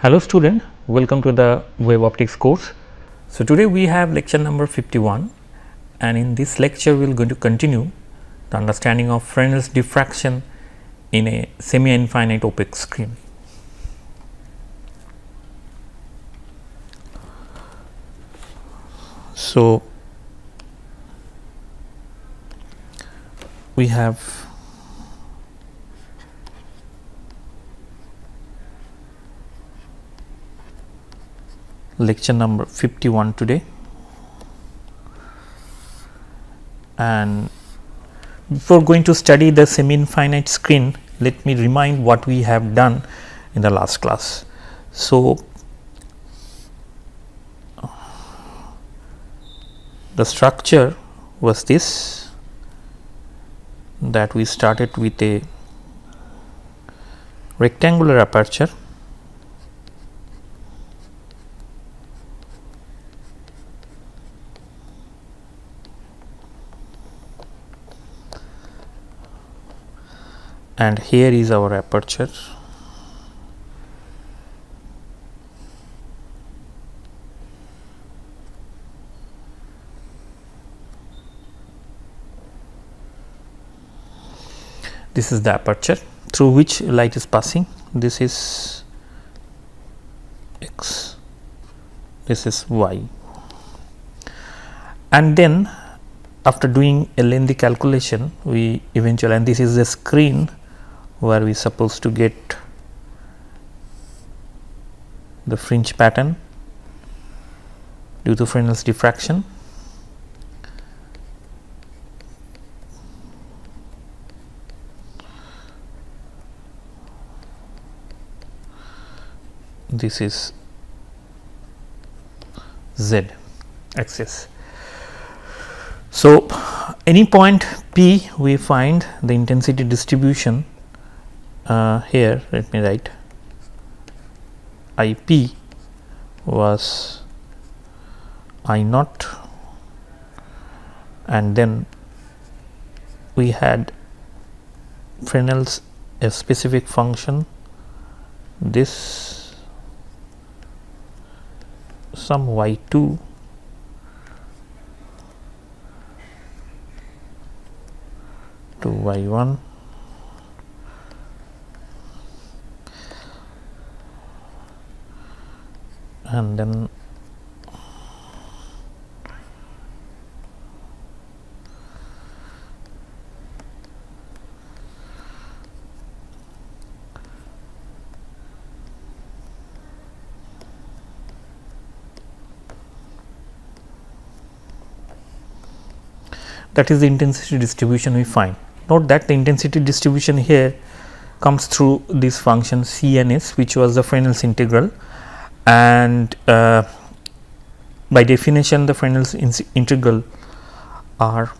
Hello student, welcome to the wave optics course. So today we have lecture number 51, and in this lecture we are going to continue the understanding of Fresnel's diffraction in a semi-infinite opaque screen. So we have lecture number 51 today, and before going to study the semi-infinite screen, let me remind what we have done in the last class. So the structure was this, that we started with a rectangular aperture and here is our aperture. This is the aperture through which light is passing. This is x, this is y, and then after doing a lengthy calculation, we eventually, and this is the screen where we supposed to get the fringe pattern due to Fresnel's diffraction. This is z axis. So any point P, we find the intensity distribution. Here let me write IP was I naught, and then we had Fresnel's a specific function, this some y2 to y1 and then that is the intensity distribution we find. Note that the intensity distribution here comes through this function C and S, which was the Fresnel's integral, and by definition the Fresnel's integral are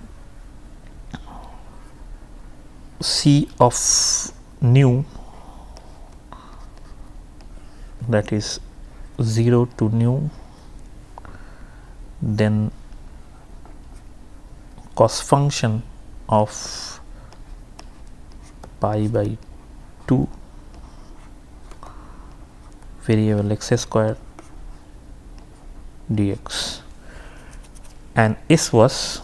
C of nu, that is 0 to nu, then cos function of pi by 2 variable x square dx, and S was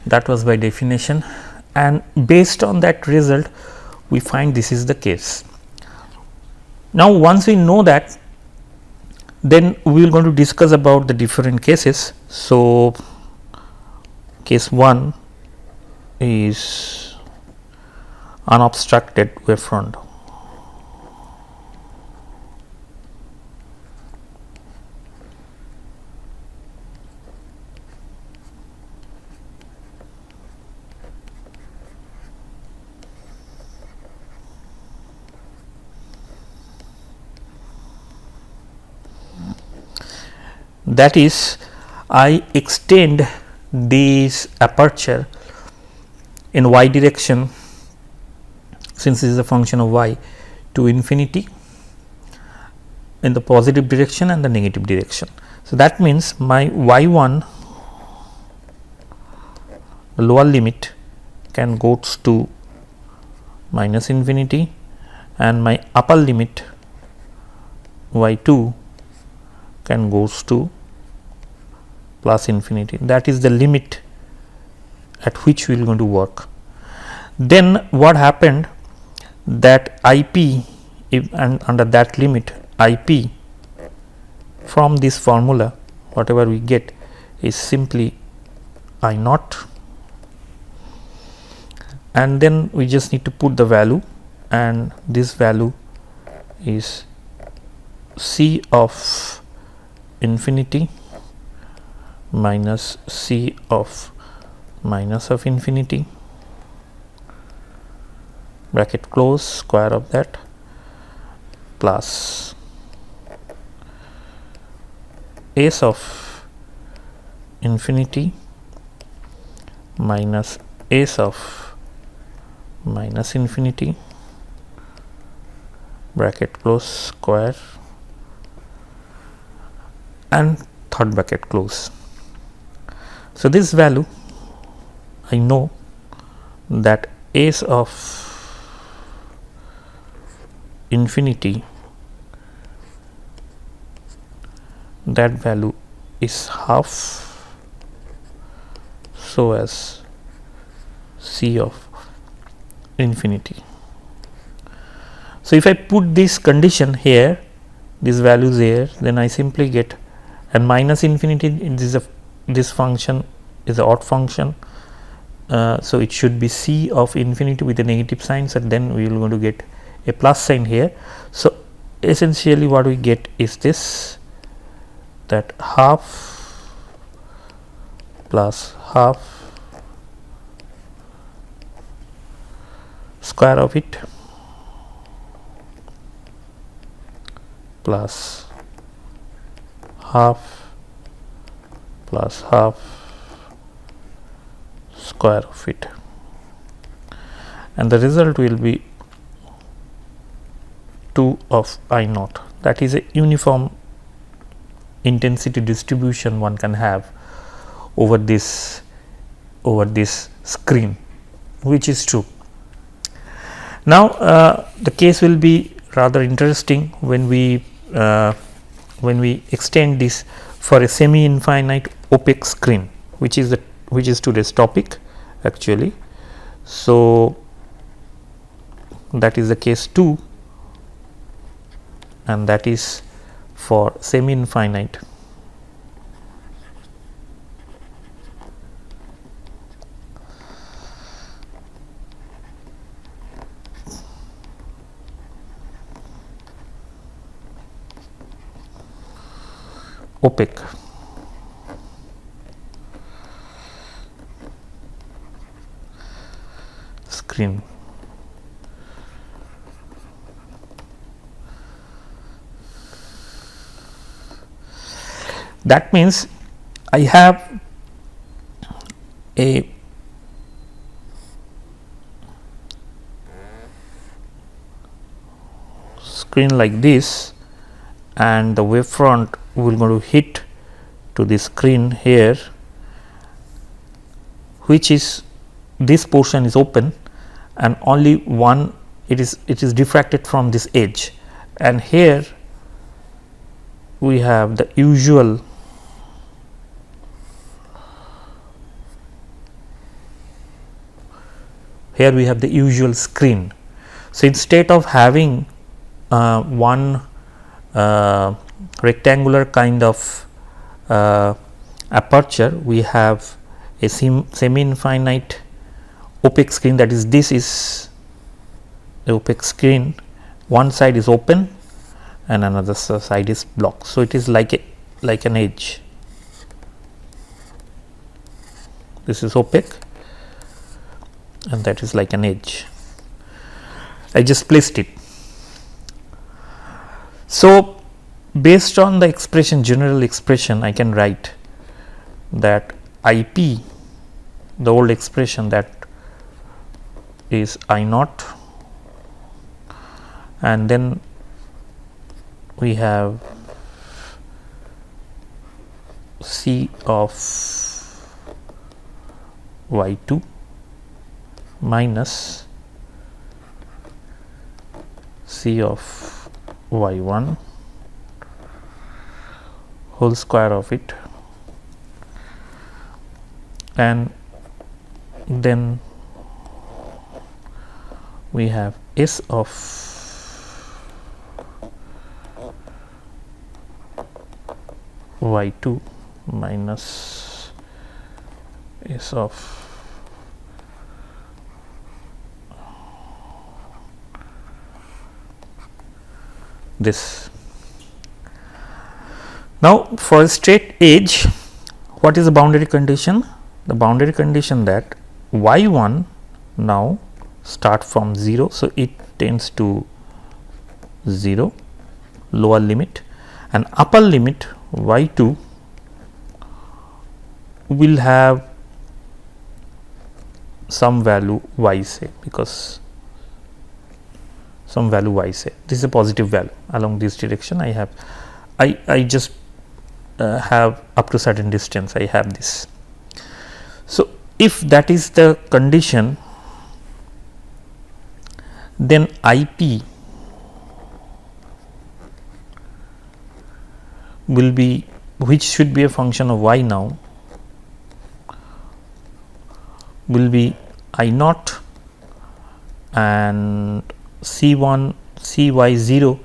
that was by definition, and based on that result we find this is the case. Now once we know that, then we are going to discuss about the different cases. So case 1 is unobstructed wavefront. that is, I extend this aperture in y direction, since this is a function of y, to infinity in the positive direction and the negative direction. So, that means my y1, the lower limit, can goes to minus infinity, and my upper limit y2 can goes to plus infinity. That is the limit at which we are going to work. Then what happened, that IP, if and under that limit IP from this formula, whatever we get is simply I naught, and then we just need to put the value, and this value is C of infinity minus C of minus of infinity, bracket close, square of that, plus S of infinity minus S of minus infinity, bracket close, square, and third bracket close. So, this value I know that S of infinity, that value is half, so as C of infinity. So, if I put this condition here, this value is here, then I simply get, and minus infinity, this function is an odd function. So, it should be C of infinity with a negative sign, so then we will going to get a plus sign here. So, essentially what we get is this, that half plus half square of it plus half plus half square of it, and the result will be 2 of I naught. That is a uniform intensity distribution one can have over this screen, which is true. Now, the case will be rather interesting when we extend this for a semi infinite opaque screen, which is today's topic actually. So, that is the case 2, and that is for semi infinite opaque screen. That means I have a screen like this, and the wavefront will going to hit to the screen here, which is this portion is open, and only one it is diffracted from this edge, and here we have the usual screen. So, instead of having one rectangular kind of aperture, we have a semi infinite opaque screen, that is, this is the opaque screen, one side is open and another side is blocked. So, it is like an edge. This is opaque and that is like an edge. I just placed it. So, based on the expression, general expression, I can write that IP, the old expression, that is I naught, and then we have C of y2 minus C of y1 whole square of it, and then we have S of y2 minus S of this. Now, for a straight edge, what is the boundary condition? The boundary condition that y1 now start from 0. So, it tends to 0, lower limit, and upper limit y2 will have some value y, say, because some value y, say this is a positive value along this direction. I have I just have up to certain distance, I have this. So, if that is the condition, then IP will be, which should be a function of y now, will be I naught and C1 CY0,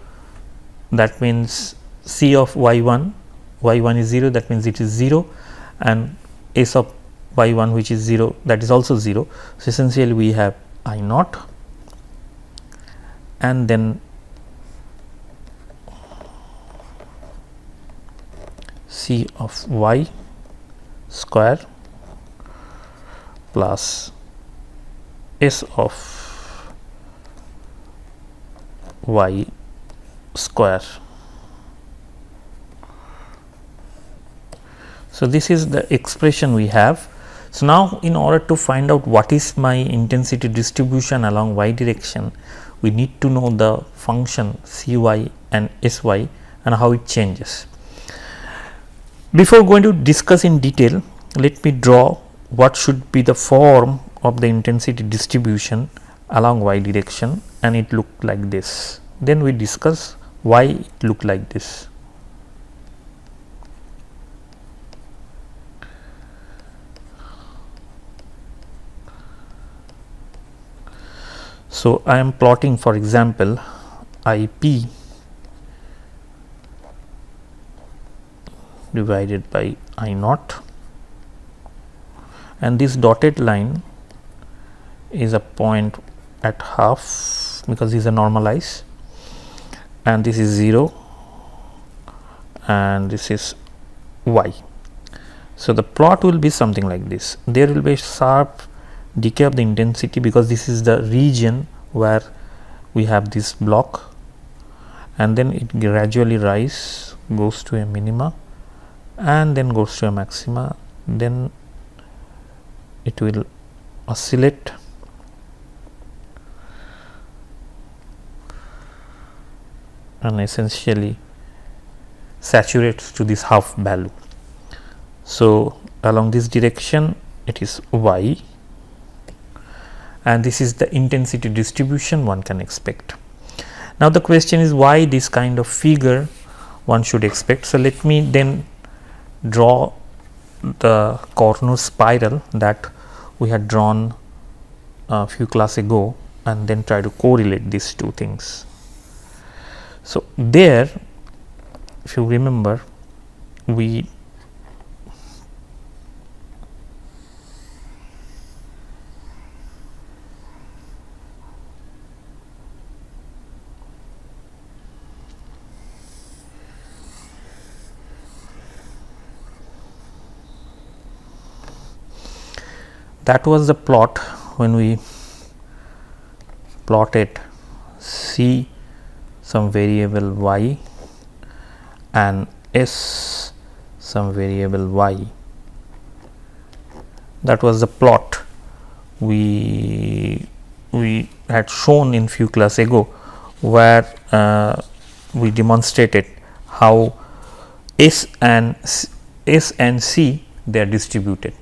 that means C of y1 is 0, that means it is 0, and S of y1 which is 0, that is also 0. So, essentially we have I naught and then C of y square plus S of y square. So, this is the expression we have. So, now in order to find out what is my intensity distribution along y direction, we need to know the function Cy and Sy and how it changes. Before going to discuss in detail, let me draw what should be the form of the intensity distribution along y direction, and it looked like this. Then we discuss why it looked like this. So, I am plotting, for example, IP divided by I naught, and this dotted line is a point at half because these are normalized, and this is 0 and this is y. So, the plot will be something like this. There will be a sharp decay of the intensity because this is the region where we have this block, and then it gradually rise, goes to a minima and then goes to a maxima, then it will oscillate and essentially saturates to this half value. So, along this direction it is y, and this is the intensity distribution one can expect. Now, the question is why this kind of figure one should expect. So, let me then draw the corner spiral that we had drawn a few classes ago, and then try to correlate these two things. So, there, if you remember, we that was the plot when we plotted C some variable y and S some variable y. That was the plot we had shown in few class ago, where we demonstrated how S and C they are distributed.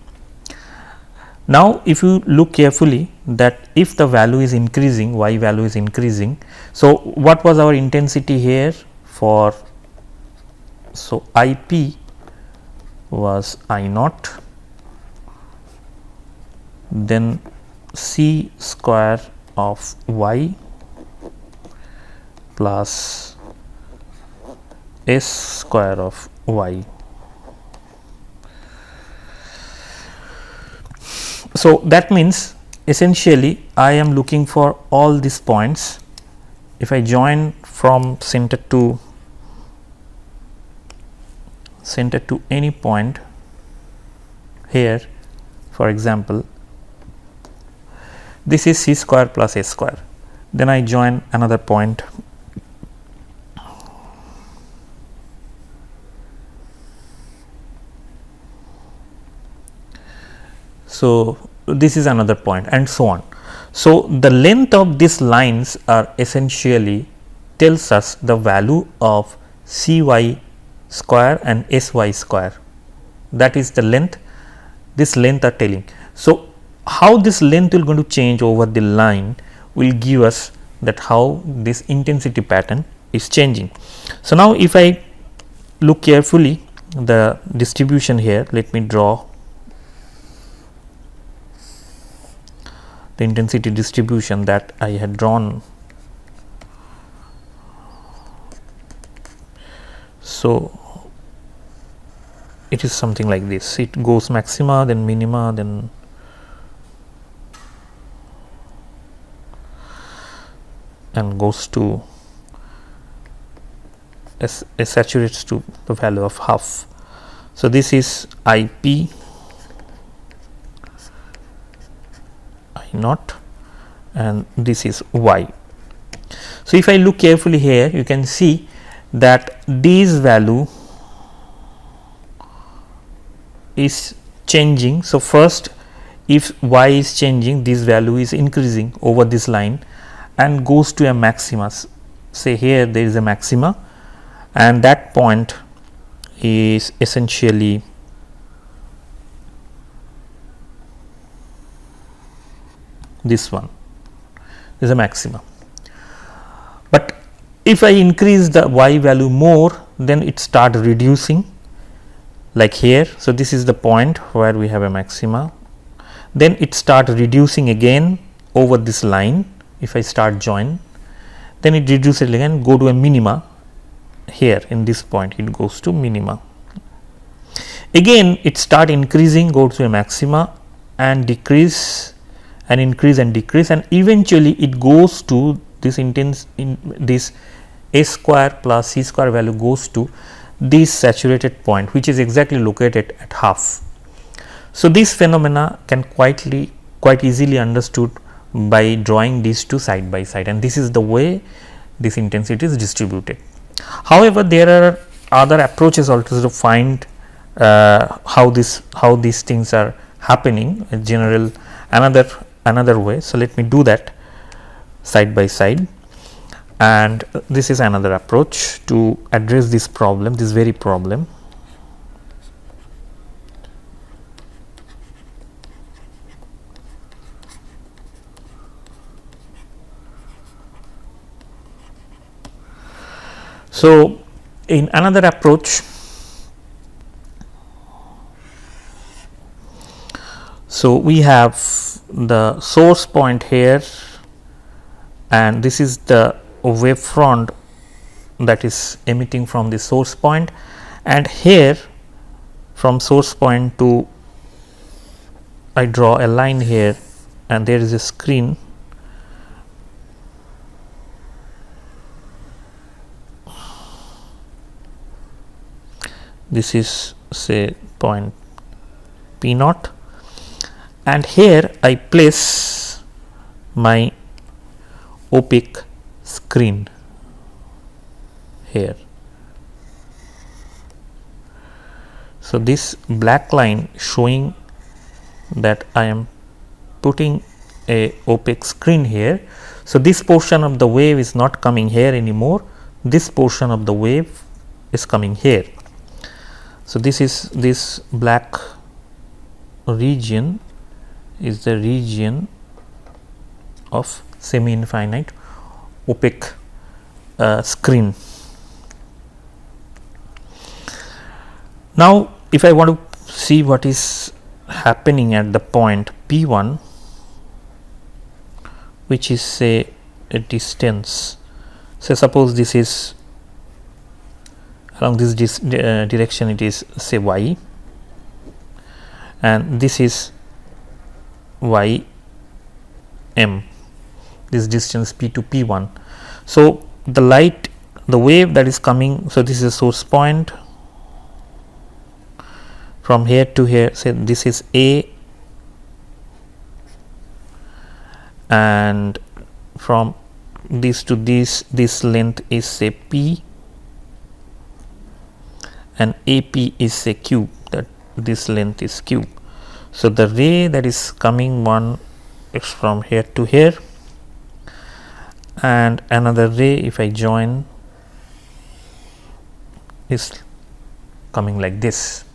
Now, if you look carefully, that if the value is increasing, y value is increasing. So, what was our intensity here for? So, I p was I naught, then C square of y plus S square of y. So, that means essentially I am looking for all these points. If I join from center to any point here, for example, this is C square plus S square, then I join another point. So, this is another point and so on. So, the length of these lines are essentially tells us the value of Cy square and Sy square, that is the length, this length are telling. So, how this length will going to change over the line will give us that how this intensity pattern is changing. So, now if I look carefully the distribution here, let me draw the intensity distribution that I had drawn. So, it is something like this, it goes maxima, then minima, then and goes to saturates to the value of half. So, this is I p I naught and this is y. So, if I look carefully here, you can see that this value is changing. So, first if y is changing, this value is increasing over this line and goes to a maxima. Say here there is a maxima and that point is essentially this one is a maxima. But if I increase the y value more, then it start reducing like here. So, this is the point where we have a maxima, then it start reducing again over this line. If I start join, then it reduces again, go to a minima here in this point, it goes to minima. Again it start increasing, go to a maxima and decrease and increase and decrease, and eventually it goes to this this S square plus C square value goes to this saturated point, which is exactly located at half. So, this phenomena can quite easily understood by drawing these two side by side, and this is the way this intensity is distributed. However, there are other approaches also to find how these things are happening in general, another way. So, let me do that side by side, and this is another approach to address this problem, this very problem. So, in another approach, so we have the source point here and this is the wave front that is emitting from the source point, and here from source point to I draw a line here and there is a screen. This is say point P naught, and here I place my opaque screen here. So, this black line showing that I am putting a opaque screen here. So, this portion of the wave is not coming here anymore, this portion of the wave is coming here. So, this black region is the region of semi infinite opaque screen. Now, if I want to see what is happening at the point P1, which is say a distance, so suppose this is along this direction, it is say y, and this is y m, this distance P to P1. So, the wave that is coming, so this is a source point from here to here, say this is A, and from this to this length is say P, and AP is say Q, that this length is Q. So, the ray that is coming one is from here to here, and another ray, if I join, is coming like this.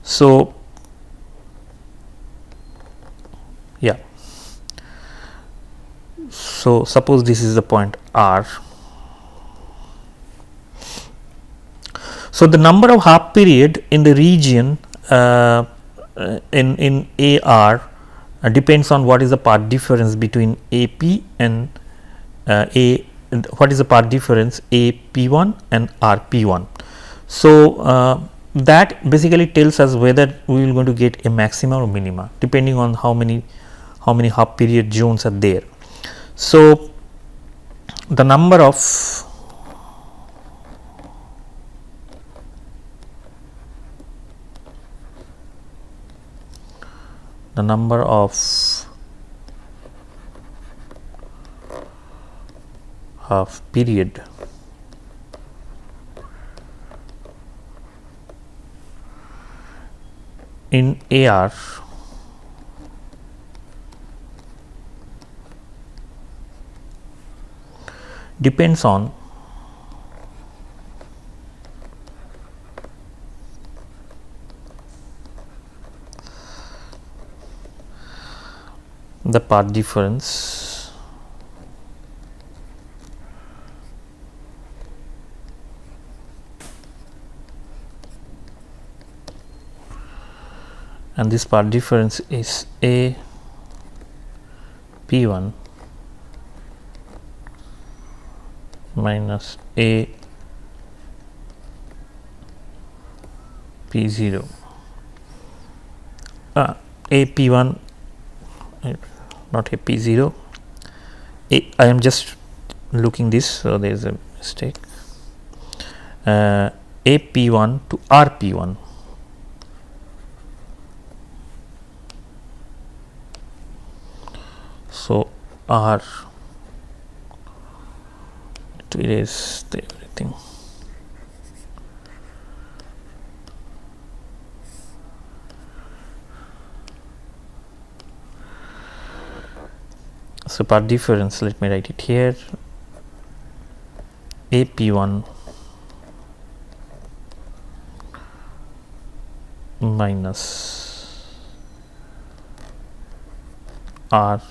So, yeah, so suppose this is the point R. So, the number of half period in the region in AR depends on what is the path difference between AP and what is the path difference AP1 and RP1. So, that basically tells us whether we will going to get a maxima or minima depending on how many half period zones are there. So, the number of half period in AR depends on the path difference and this path difference is A P1 minus A P0 A P1 not a P0 I am just looking this, so there is a mistake, A P1 to R P1. So, R to erase everything. So, path difference, let me write it here, AP1 minus R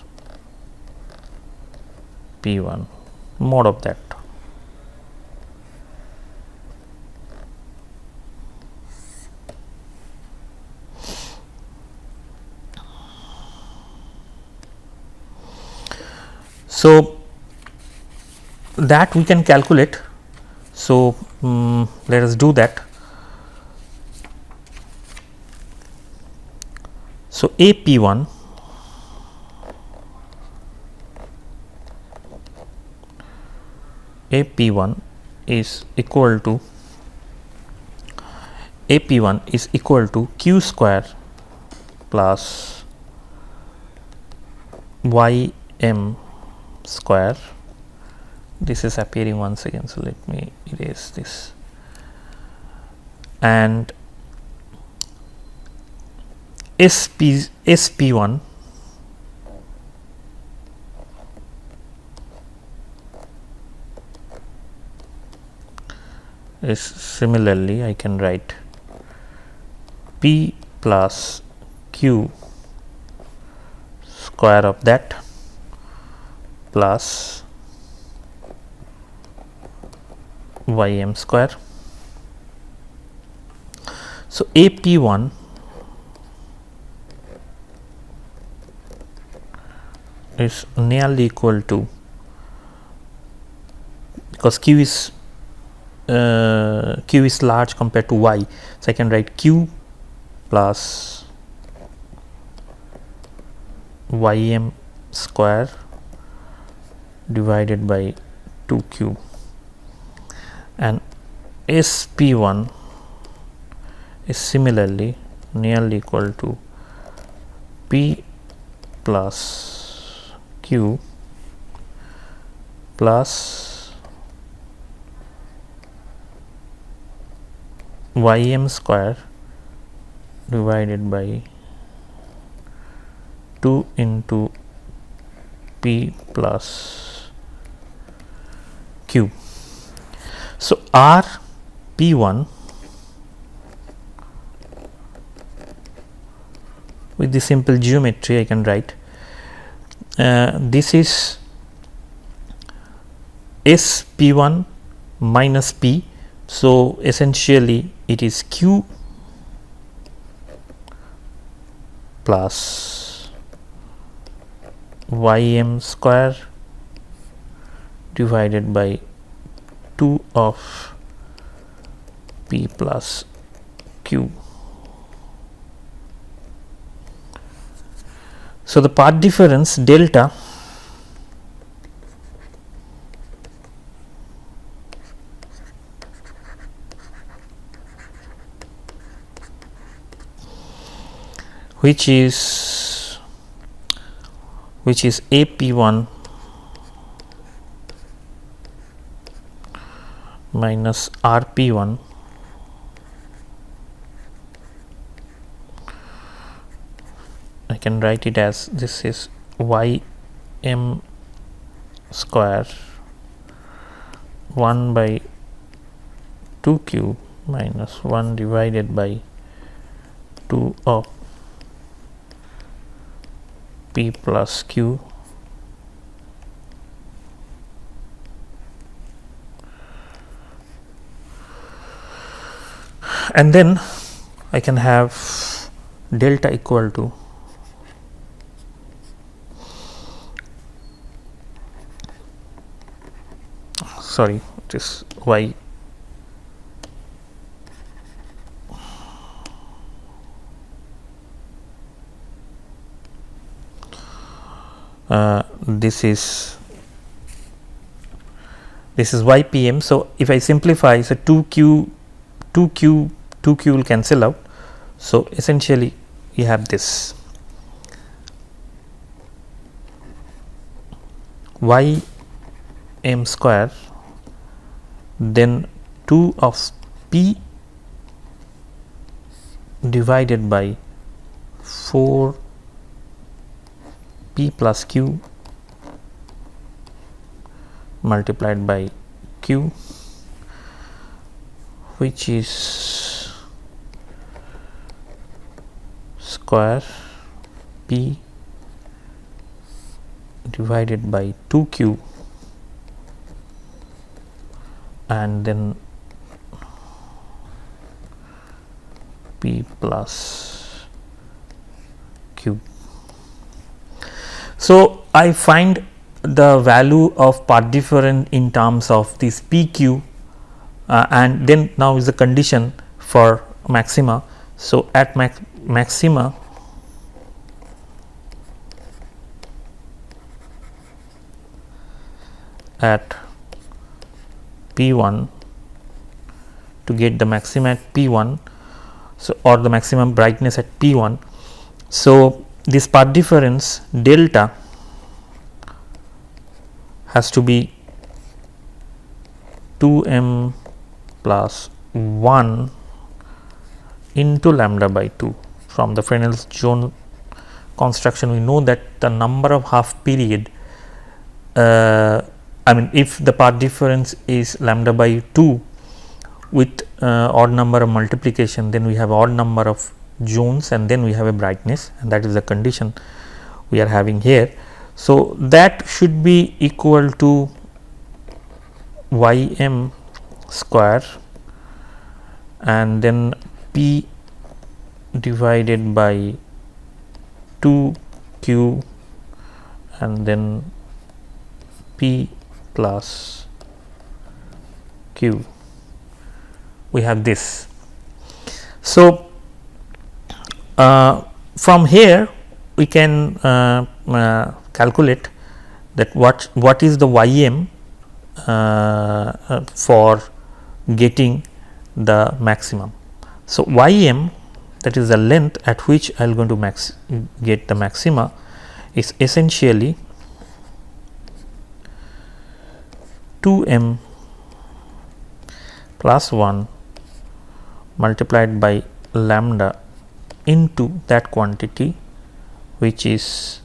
P1 mod of that. So, that we can calculate. So, let us do that. So, AP1 is equal to Q square plus YM square. This is appearing once again, so let me erase this, and SP1 is similarly I can write P plus Q square of that plus ym square. So AP1 is nearly equal to, because Q is large compared to y, so I can write Q plus ym square divided by 2q, and SP1 is similarly nearly equal to P plus Q plus ym square divided by 2 into P plus Q. So R P1 with the simple geometry I can write this is SP1 minus P, so essentially it is Q plus ym square divided by 2 of P plus Q. So the path difference delta which is AP1 minus RP1 I can write it as this is ym square 1 by 2q minus 1 divided by 2 of P plus Q and then I can have delta equal to this y this is ypm. So if I simplify, so 2q will cancel out, so essentially you have this ym square then 2 of P divided by 4 P plus Q multiplied by Q, which is square P divided by 2Q and then P plus Q. So I find the value of path difference in terms of this PQ and then now is the condition for maxima. So at maxima at P1 to get the maximum at P1, so or the maximum brightness at P1. So this path difference delta has to be 2m plus 1 into lambda by 2 from the Fresnel zone construction, we know that the number of half period, I mean if the path difference is lambda by 2 with odd number of multiplication, then we have odd number of zones and then we have a brightness, and that is the condition we are having here. So, that should be equal to ym square and then p divided by 2q and then p plus q. We have this. So, from here we can calculate that what is the ym for getting the maximum. So, ym, that is the length at which I am going to get the maxima, is essentially 2m plus 1 multiplied by lambda into that quantity, which is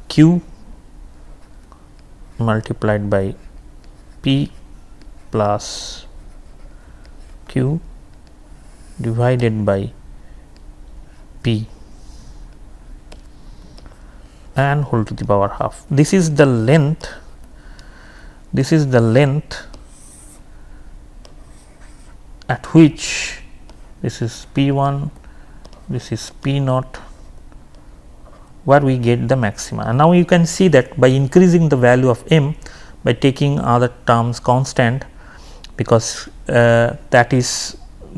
q multiplied by p plus q divided by p and whole to the power half. This is the length. This is the length at which this is P1, this is P0, where we get the maxima. And now you can see that by increasing the value of m, by taking other terms constant, because that is you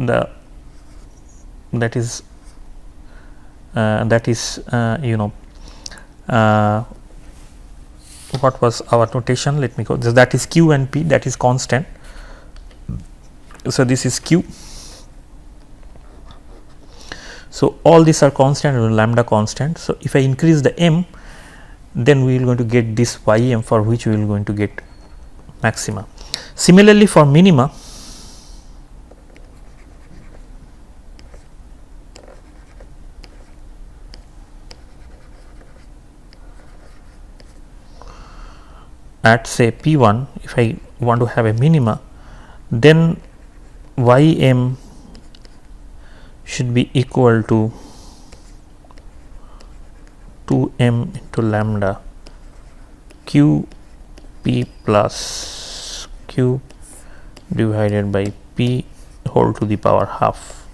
know, what was our notation? Let me go. That is q and p, that is constant. So, this is q. So, all these are constant and lambda constant. So, if I increase the m, then we are going to get this ym for which we are going to get maxima. Similarly, for minima, at say P1, if I want to have a minima, then ym should be equal to 2m into lambda q p plus q divided by p whole to the power half.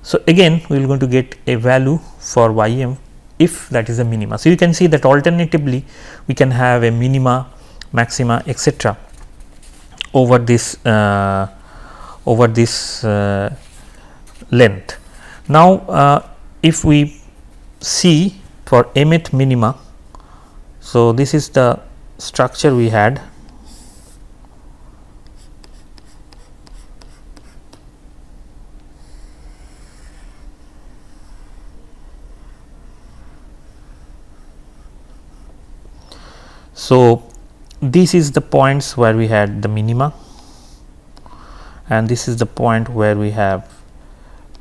So, again we are going to get a value for ym if that is a minima. So, you can see that alternatively we can have a minima, maxima, etc. over this length. Now, if we see for mth minima, so this is the structure we had. So, this is the points where we had the minima, and this is the point where we have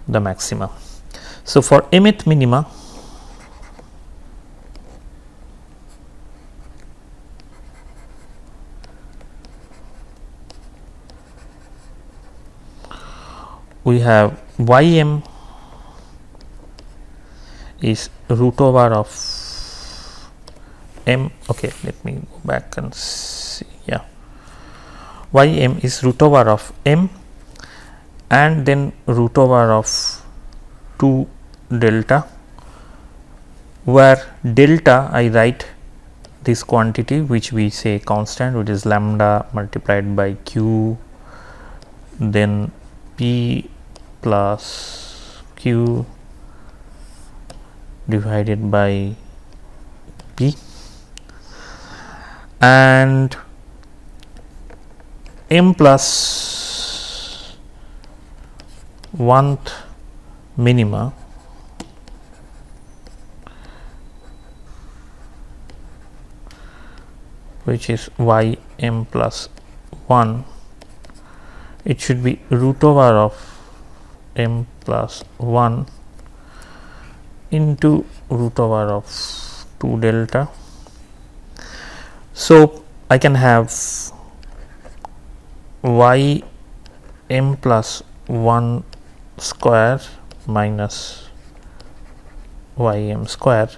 the maxima. So, for mth minima, we have ym is root over of m. Okay, let me go back and see. Yeah, ym is root over of m and then root over of 2 delta, where delta I write this quantity which we say constant, which is lambda multiplied by q, then p plus q divided by p, and m plus 1th minima which is ym plus 1, it should be root over of m plus 1 into root over of 2 delta. So, I can have y m plus 1 square minus y m square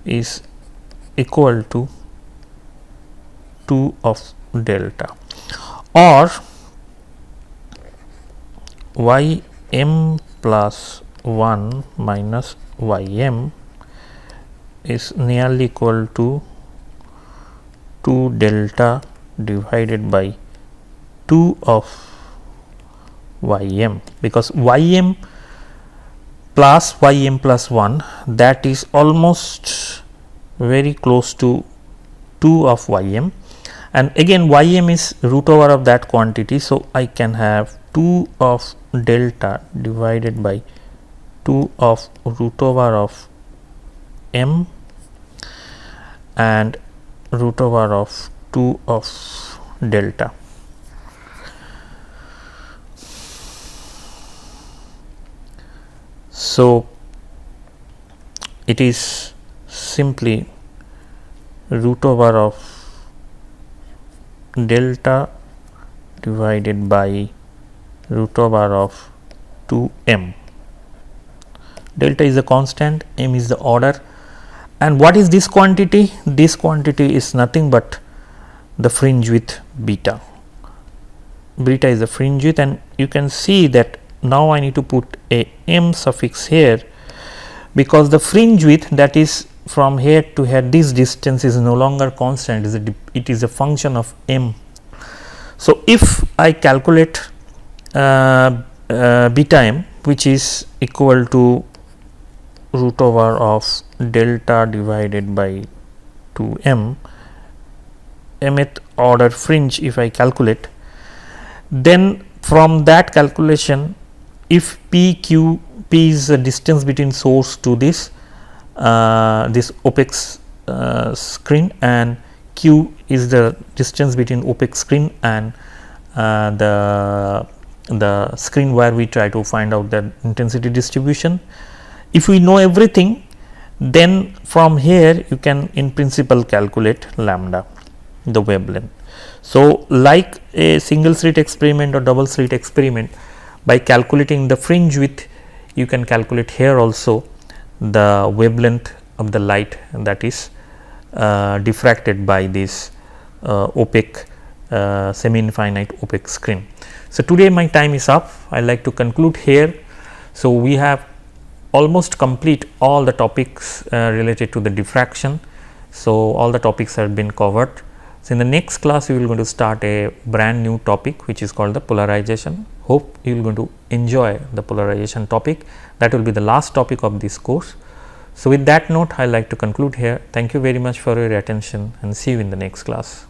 is equal to 2 of delta, or y m plus 1 minus y m is nearly equal to 2 delta divided by 2 of y m, because y m plus y m plus 1, that is almost very close to 2 of y m, and again y m is root over of that quantity. So, I can have 2 of delta divided by 2 of root over of m and root over of 2 of delta. So, it is simply root over of delta divided by root over of 2 m. Delta is a constant, m is the order, and what is this quantity? This quantity is nothing but the fringe width beta. Beta is the fringe width, and you can see that now I need to put a m suffix here, because the fringe width, that is from here to here, this distance is no longer constant, it is a function of m. So, if I calculate beta m, which is equal to root over of delta divided by 2 m, mth order fringe, if I calculate, then from that calculation, if p is the distance between source to this opaque screen, and q is the distance between opaque screen and the screen where we try to find out the intensity distribution. If we know everything, then from here you can in principle calculate lambda, the wavelength. So, like a single slit experiment or double slit experiment, by calculating the fringe width, you can calculate here also the wavelength of the light that is diffracted by this opaque semi-infinite opaque screen. So, today my time is up. I like to conclude here. So, we have almost complete all the topics related to the diffraction. So, all the topics have been covered. So, in the next class we will going to start a brand new topic, which is called the polarization. Hope you will going to enjoy the polarization topic. That will be the last topic of this course. So, with that note, I like to conclude here. Thank you very much for your attention, and see you in the next class.